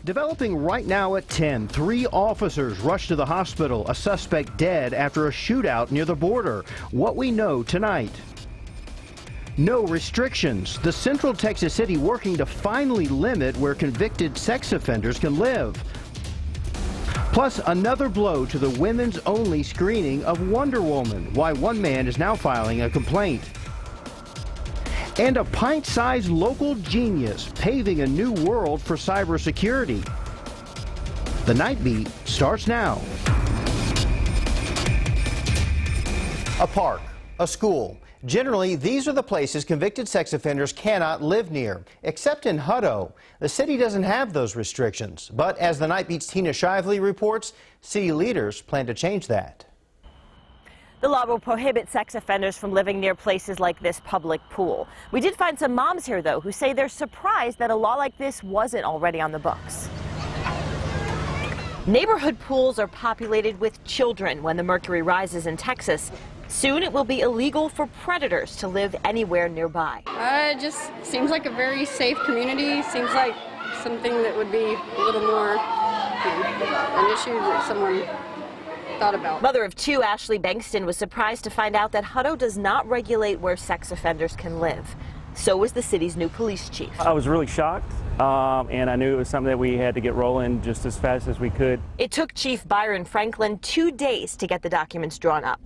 Developing right now at 10, 3 officers rushed to the hospital, a suspect dead after a shootout near the border. What we know tonight. No restrictions. The Central Texas city working to finally limit where convicted sex offenders can live. Plus, another blow to the women's only screening of Wonder Woman, why one man is now filing a complaint. And a pint-sized local genius paving a new world for cybersecurity. The Night Beat starts now. A park, a school. Generally, these are the places convicted sex offenders cannot live near, except in Hutto. The city doesn't have those restrictions. But as the Night Beat's Tina Shively reports, city leaders plan to change that. The law will prohibit sex offenders from living near places like this public pool. We did find some moms here, though, who say they're surprised that a law like this wasn't already on the books. Neighborhood pools are populated with children when the mercury rises in Texas. Soon it will be illegal for predators to live anywhere nearby. It just seems like a very safe community. Seems like something that would be a little more an issue that someone thought about. Mother of 2, Ashley Bankston, was surprised to find out that Hutto does not regulate where sex offenders can live. So was the city's new police chief. I was really shocked, and I knew it was something that we had to get rolling just as fast as we could. It took Chief Byron Franklin 2 days to get the documents drawn up.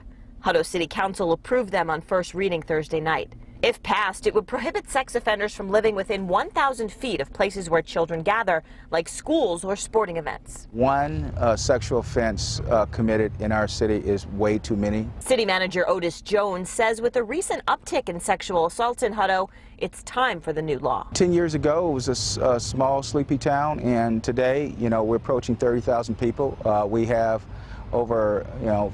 Hutto City Council approved them on first reading Thursday night. If passed, it would prohibit sex offenders from living within 1,000 feet of places where children gather, like schools or sporting events. One sexual offense committed in our city is way too many. City Manager Otis Jones says with the recent uptick in sexual assaults in Hutto, it's time for the new law. 10 years ago, it was a small, sleepy town, and today, we're approaching 30,000 people. We have over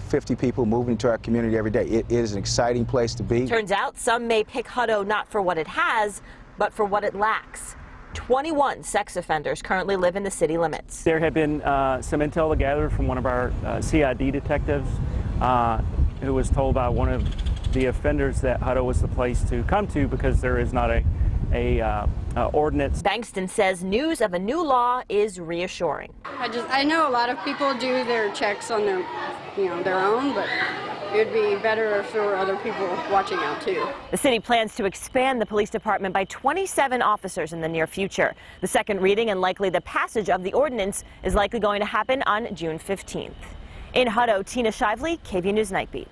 50 people moving into our community every day. It is an exciting place to be. Turns out some may pick Hutto not for what it has, but for what it lacks. 21 sex offenders currently live in the city limits. There had been some intel gathered from one of our CID detectives who was told by one of the offenders that Hutto was the place to come to because there is not a ordinance. Bankston says news of a new law is reassuring. I know a lot of people do their checks on their, their own, but it would be better if there were other people watching out too. The city plans to expand the police department by 27 officers in the near future. The second reading and likely the passage of the ordinance is likely going to happen on June 15th. In Hutto, Tina Shively, KVUE News Nightbeat.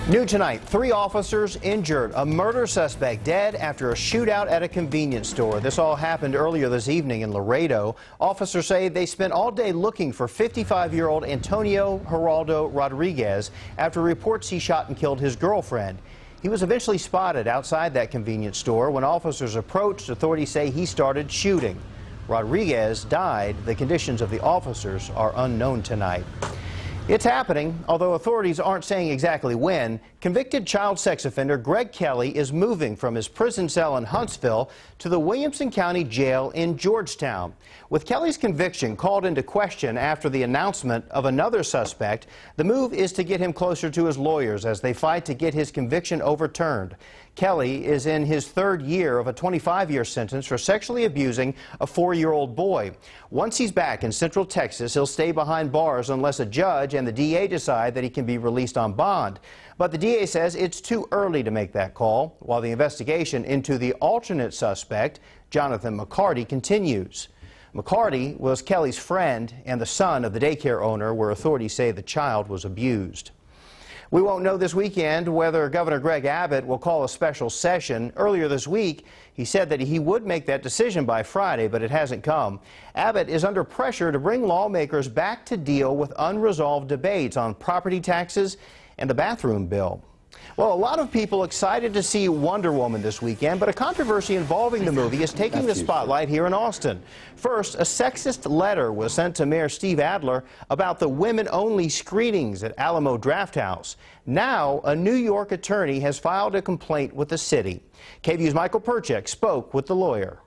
New tonight, 3 officers injured, a murder suspect dead after a shootout at a convenience store. This all happened earlier this evening in Laredo. Officers say they spent all day looking for 55-year-old Antonio Geraldo Rodriguez after reports he shot and killed his girlfriend. He was eventually spotted outside that convenience store. When officers approached, authorities say he started shooting. Rodriguez died. The conditions of the officers are unknown tonight. It's happening, although authorities aren't saying exactly when. Convicted child sex offender Greg Kelly is moving from his prison cell in Huntsville to the Williamson County Jail in Georgetown. With Kelly's conviction called into question after the announcement of another suspect, the move is to get him closer to his lawyers as they fight to get his conviction overturned. Kelly is in his 3rd year of a 25-year sentence for sexually abusing a 4-year-old boy. Once he's back in Central Texas, he'll stay behind bars unless a judge and the DA decide that he can be released on bond. But the DA says it's too early to make that call, while the investigation into the alternate suspect, Jonathan McCarty, continues. McCarty was Kelly's friend and the son of the daycare owner, where authorities say the child was abused. We won't know this weekend whether Governor Greg Abbott will call a special session. Earlier this week, he said that he would make that decision by Friday, but it hasn't come. Abbott is under pressure to bring lawmakers back to deal with unresolved debates on property taxes and the bathroom bill. Well, a lot of people excited to see Wonder Woman this weekend, but a controversy involving the movie is taking the spotlight here in Austin. First, a sexist letter was sent to Mayor Steve Adler about the women-only screenings at Alamo Drafthouse. Now, a New York attorney has filed a complaint with the city. KVUE's Michael Perchek spoke with the lawyer.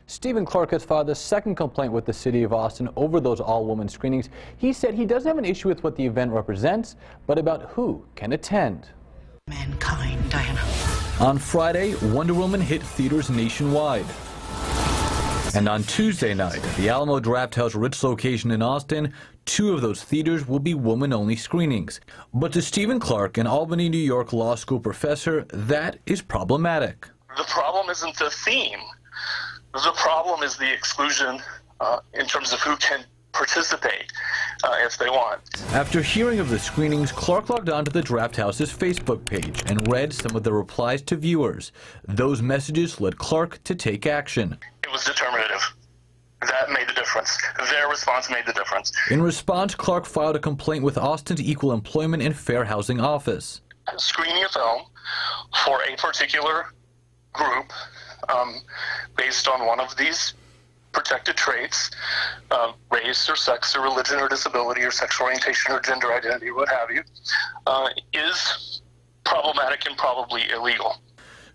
Stephen Clark has filed a second complaint with the city of Austin over those all-woman screenings. He said he doesn't have an issue with what the event represents, but about who can attend. Mankind, Diana. On Friday, Wonder Woman hit theaters nationwide. And on Tuesday night, at the Alamo Drafthouse Ritz location in Austin, 2 of those theaters will be woman-only screenings. But to Stephen Clark, an Albany, New York law school professor, that is problematic. The problem isn't the theme. The problem is the exclusion in terms of who can participate if they want. After hearing of the screenings, Clark logged onto the Drafthouse's Facebook page and read some of the replies to viewers. Those messages led Clark to take action. It was determinative. That made the difference. Their response made the difference. In response, Clark filed a complaint with Austin's Equal Employment and Fair Housing Office. Screening a film for a particular group based on one of these protected traits, race or sex or religion or disability or sexual orientation or gender identity, what have you, is problematic and probably illegal.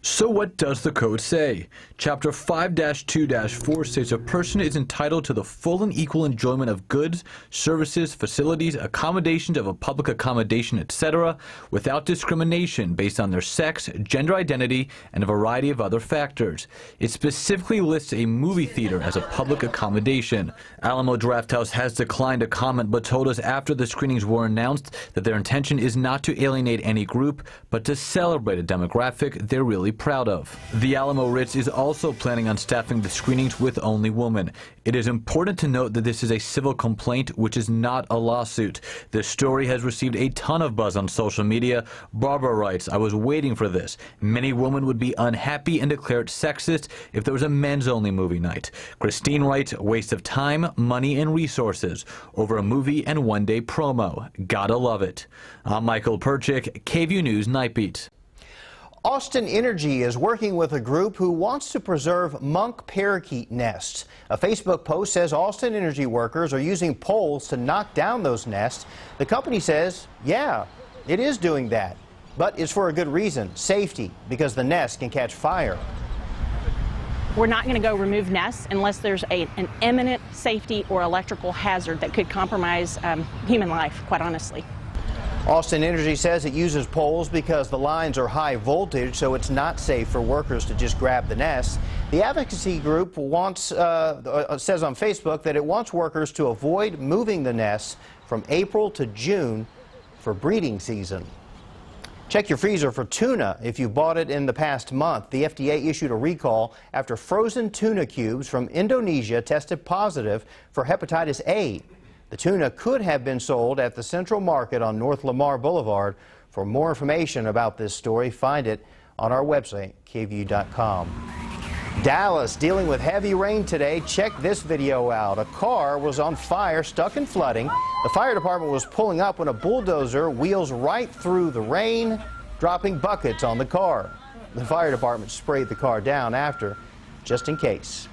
So what does the code say? Chapter 5-2-4 states a person is entitled to the full and equal enjoyment of goods, services, facilities, accommodations of a public accommodation, etc., without discrimination based on their sex, gender identity, and a variety of other factors. It specifically lists a movie theater as a public accommodation. Alamo Drafthouse has declined to comment, but told us after the screenings were announced that their intention is not to alienate any group, but to celebrate a demographic they're really proud of. The Alamo Ritz is also planning on staffing the screenings with only women. It is important to note that this is a civil complaint, which is not a lawsuit. This story has received a ton of buzz on social media. Barbara writes, "I was waiting for this. Many women would be unhappy and declare it sexist if there was a men's-only movie night." Christine writes, "Waste of time, money, and resources over a movie and one-day promo. Gotta love it." I'm Michael Perchik, KVUE News Nightbeat. Austin Energy is working with a group who wants to preserve monk parakeet nests. A Facebook post says Austin Energy workers are using poles to knock down those nests. The company says, yeah, it is doing that, but it's for a good reason, safety, because the nest can catch fire. We're not going to go remove nests unless there's an imminent safety or electrical hazard that could compromise human life, quite honestly. Austin Energy says it uses poles because the lines are high voltage, so it's not safe for workers to just grab the nests. The advocacy group says on Facebook that it wants workers to avoid moving the nests from April to June for breeding season. Check your freezer for tuna if you bought it in the past month. The FDA issued a recall after frozen tuna cubes from Indonesia tested positive for hepatitis A. The tuna could have been sold at the Central Market on North Lamar Boulevard. For more information about this story, find it on our website, KVUE.com. Dallas dealing with heavy rain today. Check this video out. A car was on fire, stuck in flooding. The fire department was pulling up when a bulldozer wheels right through the rain, dropping buckets on the car. The fire department sprayed the car down after, just in case.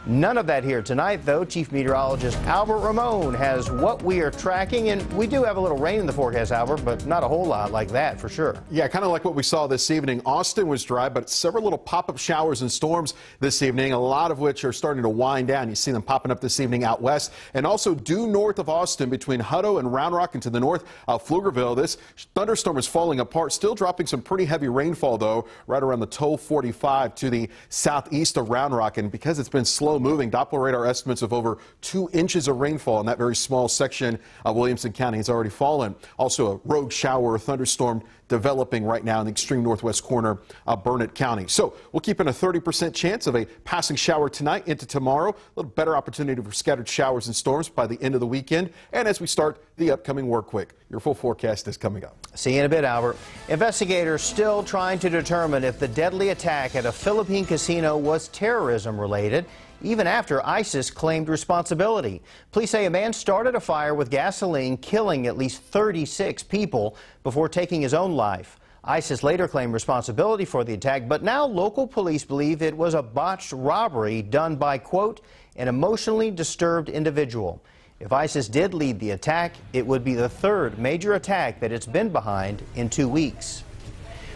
None of that here tonight, though. Chief Meteorologist Albert Ramon has what we are tracking, and we do have a little rain in the forecast, Albert, but not a whole lot like that for sure. Yeah, kind of like what we saw this evening. Austin was dry, but several little pop-up showers and storms this evening, a lot of which are starting to wind down. You see them popping up this evening out west, and also due north of Austin between Hutto and Round Rock and to the north of Pflugerville. This thunderstorm is falling apart, still dropping some pretty heavy rainfall, though, right around the toll 45 to the southeast of Round Rock, and because it's been slow moving, Doppler radar estimates of over 2 inches of rainfall in that very small section of Williamson County has already fallen. Also a rogue shower or thunderstorm developing right now in the extreme northwest corner of Burnett County. So we'll keep in a 30% chance of a passing shower tonight into tomorrow. A little better opportunity for scattered showers and storms by the end of the weekend and as we start the upcoming work week. Your full forecast is coming up. See you in a bit, Albert. Investigators still trying to determine if the deadly attack at a Philippine casino was terrorism related, even after ISIS claimed responsibility. Police say a man started a fire with gasoline, killing at least 36 people before taking his own life. ISIS later claimed responsibility for the attack, but now local police believe it was a botched robbery done by, quote, an emotionally disturbed individual. If ISIS did lead the attack, it would be the third major attack that it's been behind in 2 weeks.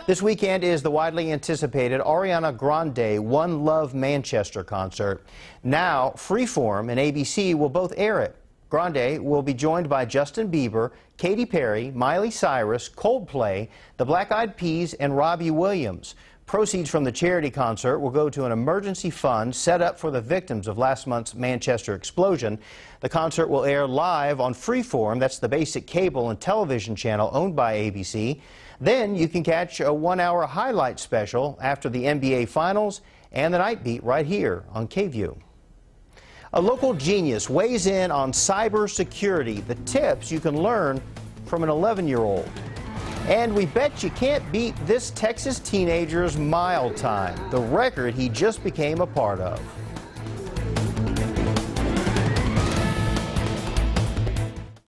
This weekend is the widely anticipated Ariana Grande One Love Manchester concert. Now, Freeform and ABC will both air it. Grande will be joined by Justin Bieber, Katy Perry, Miley Cyrus, Coldplay, the Black Eyed Peas, and Robbie Williams. Proceeds from the charity concert will go to an emergency fund set up for the victims of last month's Manchester explosion. The concert will air live on Freeform. That's the basic cable and television channel owned by ABC. Then you can catch a 1-hour highlight special after the NBA Finals and the Night Beat right here on KVUE. A local genius weighs in on cybersecurity, the tips you can learn from an 11-year-old. And we bet you can't beat this Texas teenager's mile time, the record he just became a part of.